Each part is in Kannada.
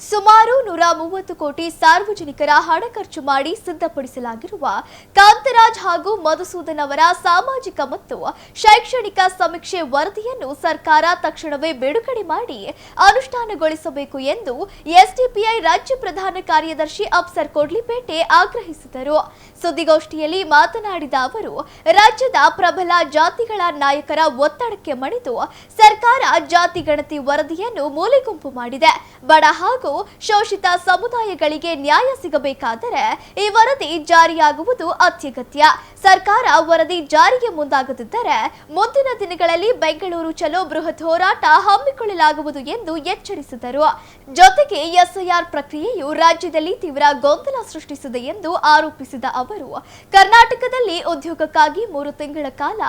ಸುಮಾರು 130 ಕೋಟಿ ಸಾರ್ವಜನಿಕರ ಹಣ ಖರ್ಚು ಮಾಡಿ ಸಿದ್ಧಪಡಿಸಲಾಗಿರುವ ಕಾಂತರಾಜ್ ಹಾಗೂ ಮಧುಸೂದನ್ ಅವರ ಸಾಮಾಜಿಕ ಮತ್ತು ಶೈಕ್ಷಣಿಕ ಸಮೀಕ್ಷೆ ವರದಿಯನ್ನು ಸರ್ಕಾರ ತಕ್ಷಣವೇ ಬಿಡುಗಡೆ ಮಾಡಿ ಅನುಷ್ಠಾನಗೊಳಿಸಬೇಕು ಎಂದು ಎಸ್ಡಿಪಿಐ ರಾಜ್ಯ ಪ್ರಧಾನ ಕಾರ್ಯದರ್ಶಿ ಅಫ್ಸರ್ ಕೊಡ್ಲಿಪೇಟೆ ಆಗ್ರಹಿಸಿದರು. ಸುದ್ದಿಗೋಷ್ಠಿಯಲ್ಲಿ ಮಾತನಾಡಿದ ಅವರು, ರಾಜ್ಯದ ಪ್ರಬಲ ಜಾತಿಗಳ ನಾಯಕರ ಒತ್ತಡಕ್ಕೆ ಮಣಿದು ಸರ್ಕಾರ ಜಾತಿ ಗಣತಿ ವರದಿಯನ್ನು ಮೂಲೆಗುಂಪು ಮಾಡಿದೆ. ಬಡ ಹಾಗೂ ಶೋಷಿತ ಸಮುದಾಯಗಳಿಗೆ ನ್ಯಾಯ ಸಿಗಬೇಕಾದರೆ ಈ ವರದಿ ಜಾರಿಯಾಗುವುದು ಅತ್ಯಗತ್ಯ. ಸರ್ಕಾರ ವರದಿ ಜಾರಿಗೆ ಮುಂದಾಗದಿದ್ದರೆ ಮುಂದಿನ ದಿನಗಳಲ್ಲಿ ಬೆಂಗಳೂರು ಚಲೋ ಬೃಹತ್ ಹೋರಾಟ ಹಮ್ಮಿಕೊಳ್ಳಲಾಗುವುದು ಎಂದು ಎಚ್ಚರಿಸಿದರು. ಜೊತೆಗೆ ಎಸ್ಐಆರ್ ಪ್ರಕ್ರಿಯೆಯು ರಾಜ್ಯದಲ್ಲಿ ತೀವ್ರ ಗೊಂದಲ ಸೃಷ್ಟಿಸಿದೆ ಎಂದು ಆರೋಪಿಸಿದ ಅವರು, ಕರ್ನಾಟಕದಲ್ಲಿ ಉದ್ಯೋಗಕ್ಕಾಗಿ 3 ತಿಂಗಳ ಕಾಲ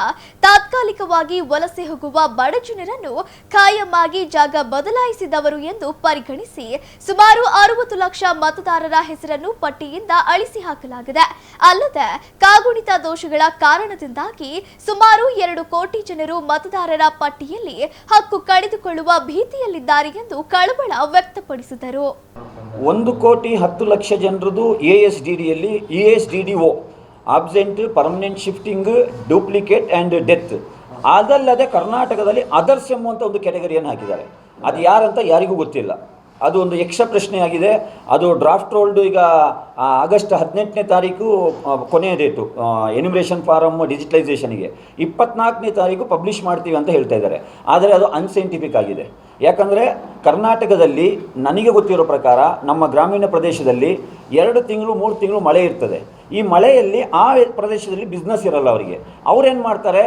ತಾತ್ಕಾಲಿಕವಾಗಿ ವಲಸೆ ಹೋಗುವ ಬಡ ಜನರನ್ನು ಖಾಯಂ ಆಗಿ ಜಾಗ ಬದಲಾಯಿಸಿದವರು ಎಂದು ಪರಿಗಣಿಸಿ ಸುಮಾರು 60 ಲಕ್ಷ ಮತದಾರರ ಹೆಸರನ್ನು ಪಟ್ಟಿಯಿಂದ ಅಳಿಸಿ ಹಾಕಲಾಗಿದೆ. ಅಲ್ಲದೆ ಕಾಗುಣಿತ ದೋಷಗಳ ಕಾರಣದಿಂದಾಗಿ ಸುಮಾರು 2 ಕೋಟಿ ಜನರು ಮತದಾರರ ಪಟ್ಟಿಯಲ್ಲಿ ಹಕ್ಕು ಕಳೆದುಕೊಳ್ಳುವ ಭೀತಿಯಲ್ಲಿದ್ದಾರೆ ಎಂದು ಕಳವಳ ವ್ಯಕ್ತಪಡಿಸಿದರು. 1,10,00,000 ಜನರದು ASDDಯಲ್ಲಿ ESDDO absent, permanent shifting, duplicate and death. ಅದಲ್ಲದೆ ಕರ್ನಾಟಕದಲ್ಲಿ ಅದರ್ಸ್ ಎಂಬುವಂಥ ಒಂದು ಕೆಟಗರಿಯನ್ನು ಹಾಕಿದ್ದಾರೆ. ಅದು ಯಾರಂತ ಯಾರಿಗೂ ಗೊತ್ತಿಲ್ಲ. ಅದು ಒಂದು ಯಕ್ಷ ಪ್ರಶ್ನೆಯಾಗಿದೆ. ಅದು ಡ್ರಾಫ್ಟ್ ರೋಲ್ಡ್ ಈಗ ಆಗಸ್ಟ್ 18ನೇ ತಾರೀಕು ಕೊನೆಯ ಡೇಟು ಎನ್ಯುಮರೇಷನ್ ಫಾರಮ್ ಡಿಜಿಟಲೈಸೇಷನ್ಗೆ. 24ನೇ ತಾರೀಕು ಪಬ್ಲಿಷ್ ಮಾಡ್ತೀವಿ ಅಂತ ಹೇಳ್ತಾ ಇದ್ದಾರೆ. ಆದರೆ ಅದು ಅನ್ಸೈಂಟಿಫಿಕ್ ಆಗಿದೆ. ಯಾಕಂದರೆ ಕರ್ನಾಟಕದಲ್ಲಿ ನನಗೆ ಗೊತ್ತಿರೋ ಪ್ರಕಾರ ನಮ್ಮ ಗ್ರಾಮೀಣ ಪ್ರದೇಶದಲ್ಲಿ 2 ತಿಂಗಳು 3 ತಿಂಗಳು ಮಳೆ ಇರ್ತದೆ. ಈ ಮಳೆಯಲ್ಲಿ ಆ ಪ್ರದೇಶದಲ್ಲಿ ಬಿಸ್ನೆಸ್ ಇರಲ್ಲ ಅವರಿಗೆ. ಅವ್ರೇನು ಮಾಡ್ತಾರೆ,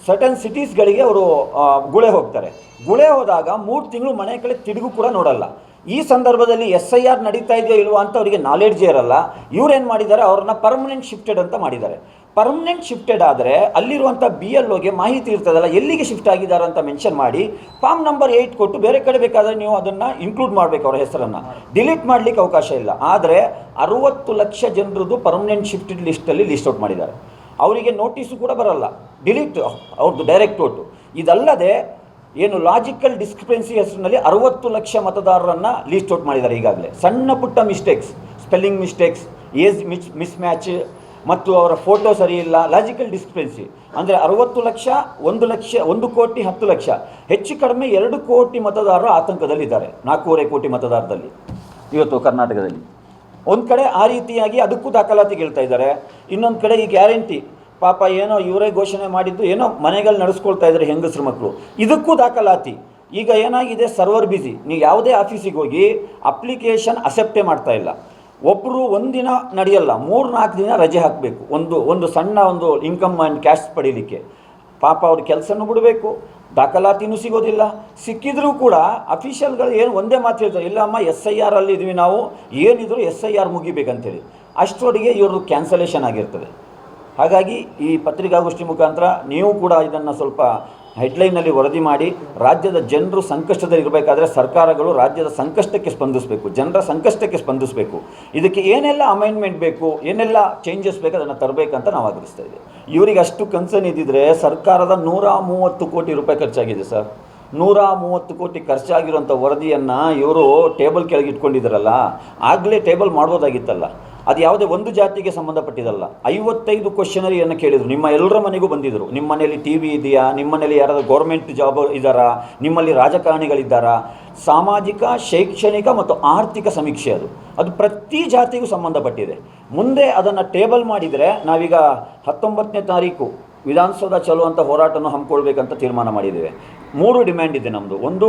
ಸರ್ಟನ್ ಸಿಟೀಸ್ಗಳಿಗೆ ಅವರು ಗುಳೆ ಹೋಗ್ತಾರೆ. ಗುಳೆ ಹೋದಾಗ 3 ತಿಂಗಳು ಮನೆ ಕಡೆ ತಿರುಗು ಕೂಡ ನೋಡಲ್ಲ. ಈ ಸಂದರ್ಭದಲ್ಲಿ SIR ನಡೀತಾ ಇದೆಯೋ ಇಲ್ವೋ ಅಂತ ಅವರಿಗೆ ನಾಲೆಡ್ಜೇ ಇರಲ್ಲ. ಇವ್ರೇನು ಮಾಡಿದ್ದಾರೆ, ಅವ್ರನ್ನ ಪರ್ಮನೆಂಟ್ ಶಿಫ್ಟೆಡ್ ಅಂತ ಮಾಡಿದ್ದಾರೆ. ಪರ್ಮನೆಂಟ್ ಶಿಫ್ಟೆಡ್ ಆದರೆ ಅಲ್ಲಿರುವಂಥ BLOಗೆ ಮಾಹಿತಿ ಇರ್ತದಲ್ಲ, ಎಲ್ಲಿಗೆ ಶಿಫ್ಟ್ ಆಗಿದ್ದಾರೆ ಅಂತ ಮೆನ್ಷನ್ ಮಾಡಿ ಫಾರ್ಮ್ ನಂಬರ್ 8 ಕೊಟ್ಟು ಬೇರೆ ಕಡೆ ಬೇಕಾದರೆ ನೀವು ಅದನ್ನು ಇನ್ಕ್ಲೂಡ್ ಮಾಡಬೇಕು. ಅವರ ಹೆಸರನ್ನು ಡಿಲೀಟ್ ಮಾಡಲಿಕ್ಕೆ ಅವಕಾಶ ಇಲ್ಲ. ಆದರೆ 60 ಲಕ್ಷ ಜನರದ್ದು ಪರ್ಮನೆಂಟ್ ಶಿಫ್ಟೆಡ್ ಲಿಸ್ಟಲ್ಲಿ ಲಿಸ್ಟ್ ಔಟ್ ಮಾಡಿದ್ದಾರೆ. ಅವರಿಗೆ ನೋಟಿಸು ಕೂಡ ಬರಲ್ಲ, ಡಿಲೀಟ್ ಅವ್ರದ್ದು ಡೈರೆಕ್ಟ್ ಓಟು. ಇದಲ್ಲದೆ ಏನು ಲಾಜಿಕಲ್ ಡಿಸ್ಕ್ರಿಪೆನ್ಸಿ ಹೆಸರಿನಲ್ಲಿ 60 ಲಕ್ಷ ಮತದಾರರನ್ನು ಲೀಸ್ಟ್ ಔಟ್ ಮಾಡಿದ್ದಾರೆ. ಈಗಾಗಲೇ ಸಣ್ಣ ಪುಟ್ಟ mistakes, spelling mistakes, age miss match ಮತ್ತು ಅವರ ಫೋಟೋ ಸರಿ ಇಲ್ಲ, ಲಾಜಿಕಲ್ ಡಿಸ್ಕ್ರಿಪೆನ್ಸಿ. ಅಂದರೆ 60 ಲಕ್ಷ, 1,10,00,000 ಹೆಚ್ಚು ಕಡಿಮೆ 2 ಕೋಟಿ ಮತದಾರರು ಆತಂಕದಲ್ಲಿದ್ದಾರೆ. 4.5 ಕೋಟಿ ಮತದಾರರಲ್ಲಿ ಇವತ್ತು ಕರ್ನಾಟಕದಲ್ಲಿ. ಒಂದು ಕಡೆ ಆ ರೀತಿಯಾಗಿ ಅದಕ್ಕೂ ದಾಖಲಾತಿ ಹೇಳ್ತಾ ಇದ್ದಾರೆ. ಇನ್ನೊಂದು ಕಡೆ ಈ ಗ್ಯಾರಂಟಿ ಪಾಪ ಏನೋ ಇವರೇ ಘೋಷಣೆ ಮಾಡಿದ್ದು, ಏನೋ ಮನೆಗಳು ನಡೆಸ್ಕೊಳ್ತಾ ಇದ್ದಾರೆ ಹೆಂಗಸರು ಮಕ್ಕಳು, ಇದಕ್ಕೂ ದಾಖಲಾತಿ. ಈಗ ಏನಾಗಿದೆ, ಸರ್ವರ್ ಬಿಸಿ. ನೀವು ಯಾವುದೇ ಆಫೀಸಿಗೆ ಹೋಗಿ ಅಪ್ಲಿಕೇಶನ್ ಅಕ್ಸೆಪ್ಟೇ ಮಾಡ್ತಾ ಇಲ್ಲ. ಒಬ್ಬರು ಒಂದಿನ ನಡೆಯಲ್ಲ, 3-4 ದಿನ ರಜೆ ಹಾಕಬೇಕು ಒಂದು ಸಣ್ಣ ಒಂದು ಇನ್ಕಮ್ ಆ್ಯಂಡ್ ಕ್ಯಾಶ್ ಪಡೀಲಿಕ್ಕೆ. ಪಾಪ ಅವ್ರ ಕೆಲಸನೂ ಬಿಡಬೇಕು, ದಾಖಲಾತಿನೂ ಸಿಗೋದಿಲ್ಲ. ಸಿಕ್ಕಿದ್ರೂ ಕೂಡ ಅಫಿಷಿಯಲ್ಗಳು ಏನು ಒಂದೇ ಮಾತು ಹೇಳ್ತಾರೆ, ಇಲ್ಲ ಅಮ್ಮ SIR ಅಲ್ಲಿ ಇದ್ವಿ ನಾವು, ಏನಿದ್ರು SIR ಮುಗಿಬೇಕಂತೇಳಿ. ಅಷ್ಟರೊಳಗೆ ಇವ್ರದ್ದು ಕ್ಯಾನ್ಸಲೇಷನ್ ಆಗಿರ್ತದೆ. ಹಾಗಾಗಿ ಈ ಪತ್ರಿಕಾಗೋಷ್ಠಿ ಮುಖಾಂತರ ನೀವು ಕೂಡ ಇದನ್ನು ಸ್ವಲ್ಪ ಹೆಡ್ಲೈನಲ್ಲಿ ವರದಿ ಮಾಡಿ, ರಾಜ್ಯದ ಜನರು ಸಂಕಷ್ಟದಲ್ಲಿ ಇರಬೇಕಾದ್ರೆ ಸರ್ಕಾರಗಳು ರಾಜ್ಯದ ಸಂಕಷ್ಟಕ್ಕೆ ಸ್ಪಂದಿಸಬೇಕು, ಜನರ ಸಂಕಷ್ಟಕ್ಕೆ ಸ್ಪಂದಿಸಬೇಕು. ಇದಕ್ಕೆ ಏನೆಲ್ಲ ಅಮೆಂಡ್ಮೆಂಟ್ ಬೇಕು, ಏನೆಲ್ಲ ಚೇಂಜಸ್ ಬೇಕು, ಅದನ್ನು ತರಬೇಕಂತ ನಾವು ಆಗ್ರಹಿಸ್ತಾ ಇದ್ದೀವಿ. ಇವರಿಗೆ ಅಷ್ಟು ಕನ್ಸರ್ನ್ ಇದ್ದಿದ್ರೆ ಸರ್ಕಾರದ 130 ಕೋಟಿ ರೂಪಾಯಿ ಖರ್ಚಾಗಿದೆ ಸರ್. 130 ಕೋಟಿ ಖರ್ಚಾಗಿರುವಂಥ ವರದಿಯನ್ನು ಇವರು ಟೇಬಲ್ ಕೆಳಗೆ ಇಟ್ಕೊಂಡಿದ್ದಾರಲ್ಲ, ಆಗಲೇ ಟೇಬಲ್ ಮಾಡ್ಬೋದಾಗಿತ್ತಲ್ಲ. ಅದು ಯಾವುದೇ ಒಂದು ಜಾತಿಗೆ ಸಂಬಂಧಪಟ್ಟಿದ್ದಲ್ಲ. 55 ಕ್ವಶನರಿಯನ್ನು ಕೇಳಿದರು. ನಿಮ್ಮ ಎಲ್ಲರ ಮನೆಗೂ ಬಂದಿದ್ದರು. ನಿಮ್ಮ ಮನೆಯಲ್ಲಿ TV ಇದೆಯಾ, ನಿಮ್ಮ ಮನೆಯಲ್ಲಿ ಯಾರಾದರೂ ಗೌರ್ಮೆಂಟ್ ಜಾಬ್ ಇದ್ದಾರಾ, ನಿಮ್ಮಲ್ಲಿ ರಾಜಕಾರಣಿಗಳಿದ್ದಾರಾ, ಸಾಮಾಜಿಕ, ಶೈಕ್ಷಣಿಕ ಮತ್ತು ಆರ್ಥಿಕ ಸಮೀಕ್ಷೆ. ಅದು ಪ್ರತಿ ಜಾತಿಗೂ ಸಂಬಂಧಪಟ್ಟಿದೆ. ಮುಂದೆ ಅದನ್ನು ಟೇಬಲ್ ಮಾಡಿದರೆ ನಾವೀಗ 19ನೇ ತಾರೀಕು ವಿಧಾನಸೌಧ ಚಲುವಂಥ ಹೋರಾಟವನ್ನು ಹಮ್ಮಿಕೊಳ್ಬೇಕಂತ ತೀರ್ಮಾನ ಮಾಡಿದ್ದೇವೆ. 3 ಡಿಮ್ಯಾಂಡ್ ಇದೆ ನಮ್ಮದು. ಒಂದು,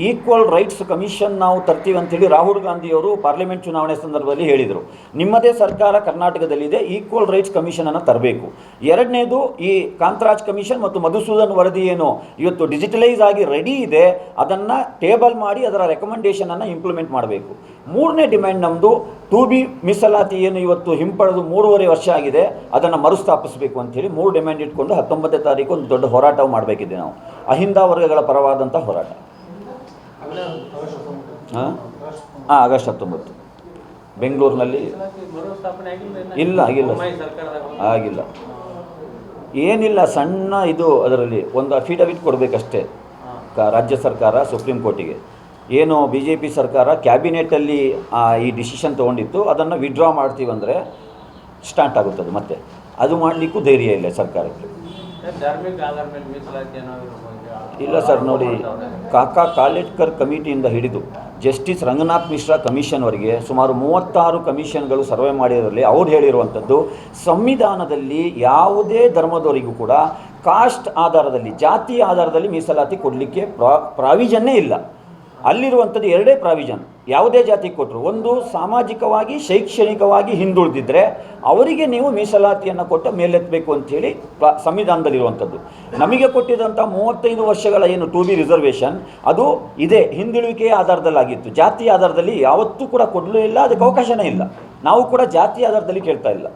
ಈಕ್ವಲ್ ರೈಟ್ಸ್ ಕಮಿಷನ್ ನಾವು ತರ್ತೀವಿ ಅಂಥೇಳಿ ರಾಹುಲ್ ಗಾಂಧಿಯವರು ಪಾರ್ಲಿಮೆಂಟ್ ಚುನಾವಣೆ ಸಂದರ್ಭದಲ್ಲಿ ಹೇಳಿದರು. ನಿಮ್ಮದೇ ಸರ್ಕಾರ ಕರ್ನಾಟಕದಲ್ಲಿದೆ, ಈಕ್ವಲ್ ರೈಟ್ಸ್ ಕಮಿಷನನ್ನು ತರಬೇಕು. ಎರಡನೇದು, ಈ ಕಾಂತರಾಜ್ ಕಮಿಷನ್ ಮತ್ತು ಮಧುಸೂದನ್ ವರದಿ ಏನು ಇವತ್ತು ಡಿಜಿಟಲೈಸ್ ಆಗಿ ರೆಡಿ ಇದೆ, ಅದನ್ನು ಟೇಬಲ್ ಮಾಡಿ ಅದರ ರೆಕಮೆಂಡೇಷನನ್ನು ಇಂಪ್ಲಿಮೆಂಟ್ ಮಾಡಬೇಕು. 3ನೇ ಡಿಮ್ಯಾಂಡ್ ನಮ್ಮದು, 2B ಮೀಸಲಾತಿ ಏನು ಇವತ್ತು ಹಿಂಪಡೆದು 3.5 ವರ್ಷ ಆಗಿದೆ, ಅದನ್ನು ಮರುಸ್ಥಾಪಿಸಬೇಕು ಅಂಥೇಳಿ 3 ಡಿಮ್ಯಾಂಡ್ ಇಟ್ಕೊಂಡು 19ನೇ ತಾರೀಕು ಒಂದು ದೊಡ್ಡ ಹೋರಾಟ ಮಾಡಬೇಕಿದೆ. ನಾವು ಅಹಿಂದ ವರ್ಗಗಳ ಪರವಾದಂಥ ಹೋರಾಟ. ಆಗಸ್ಟ್ 19 ಬೆಂಗಳೂರಿನಲ್ಲಿ ಆಗಿಲ್ಲ. ಏನಿಲ್ಲ, ಸಣ್ಣ ಇದು ಅದರಲ್ಲಿ ಒಂದು ಅಫಿಡವಿಟ್ ಕೊಡಬೇಕಷ್ಟೇ ರಾಜ್ಯ ಸರ್ಕಾರ ಸುಪ್ರೀಂ ಕೋರ್ಟಿಗೆ. ಏನು ಬಿ ಜೆ ಪಿ ಸರ್ಕಾರ ಕ್ಯಾಬಿನೆಟಲ್ಲಿ ಈ ಡಿಸಿಷನ್ ತೊಗೊಂಡಿತ್ತು ಅದನ್ನು ವಿಡ್ರಾ ಮಾಡ್ತೀವಂದರೆ ಸ್ಟಾರ್ಟ್ ಆಗುತ್ತದೆ ಮತ್ತೆ ಅದು ಮಾಡಲಿಕ್ಕೂ ಧೈರ್ಯ ಇಲ್ಲ ಸರ್ಕಾರಕ್ಕೆ. ಧಾರ್ಮಿಕ ಆಧಾರ ಮೇಲೆ ಮೀಸಲಾತಿ ಏನಾದರೂ ಇಲ್ಲ ಸರ್, ನೋಡಿ, ಕಾಕಾ ಕಾಲೇಟ್ಕರ್ ಕಮಿಟಿಯಿಂದ ಹಿಡಿದು ಜಸ್ಟಿಸ್ ರಂಗನಾಥ್ ಮಿಶ್ರಾ ಕಮಿಷನ್ವರೆಗೆ ಸುಮಾರು 36 ಕಮಿಷನ್ಗಳು ಸರ್ವೆ ಮಾಡಿರೋದ್ರಲ್ಲಿ ಅವ್ರು ಹೇಳಿರುವಂಥದ್ದು ಸಂವಿಧಾನದಲ್ಲಿ ಯಾವುದೇ ಧರ್ಮದವರಿಗೂ ಕೂಡ ಕಾಸ್ಟ್ ಆಧಾರದಲ್ಲಿ, ಜಾತಿ ಆಧಾರದಲ್ಲಿ ಮೀಸಲಾತಿ ಕೊಡಲಿಕ್ಕೆ ಪ್ರಾವಿಷನ್ನೇ ಇಲ್ಲ. ಅಲ್ಲಿರುವಂಥದ್ದು ಎರಡೇ ಪ್ರಾವಿಷನ್. ಯಾವುದೇ ಜಾತಿಗೆ ಕೊಟ್ಟರು, ಒಂದು ಸಾಮಾಜಿಕವಾಗಿ ಶೈಕ್ಷಣಿಕವಾಗಿ ಹಿಂದುಳಿದಿದ್ದರೆ ಅವರಿಗೆ ನೀವು ಮೀಸಲಾತಿಯನ್ನು ಕೊಟ್ಟು ಮೇಲೆತ್ತಬೇಕು ಅಂಥೇಳಿ ಸಂವಿಧಾನದಲ್ಲಿರುವಂಥದ್ದು. ನಮಗೆ ಕೊಟ್ಟಿದ್ದಂಥ 35 ವರ್ಷಗಳ ಏನು 2B ರಿಸರ್ವೇಷನ್ ಅದು ಇದೇ ಹಿಂದುಳಿಕೆಯ ಆಧಾರದಲ್ಲಾಗಿತ್ತು. ಜಾತಿ ಆಧಾರದಲ್ಲಿ ಯಾವತ್ತೂ ಕೂಡ ಕೊಡಲೂ ಇಲ್ಲ, ಅದಕ್ಕೆ ಅವಕಾಶನೇ ಇಲ್ಲ. ನಾವು ಕೂಡ ಜಾತಿ ಆಧಾರದಲ್ಲಿ ಕೇಳ್ತಾ ಇಲ್ಲ.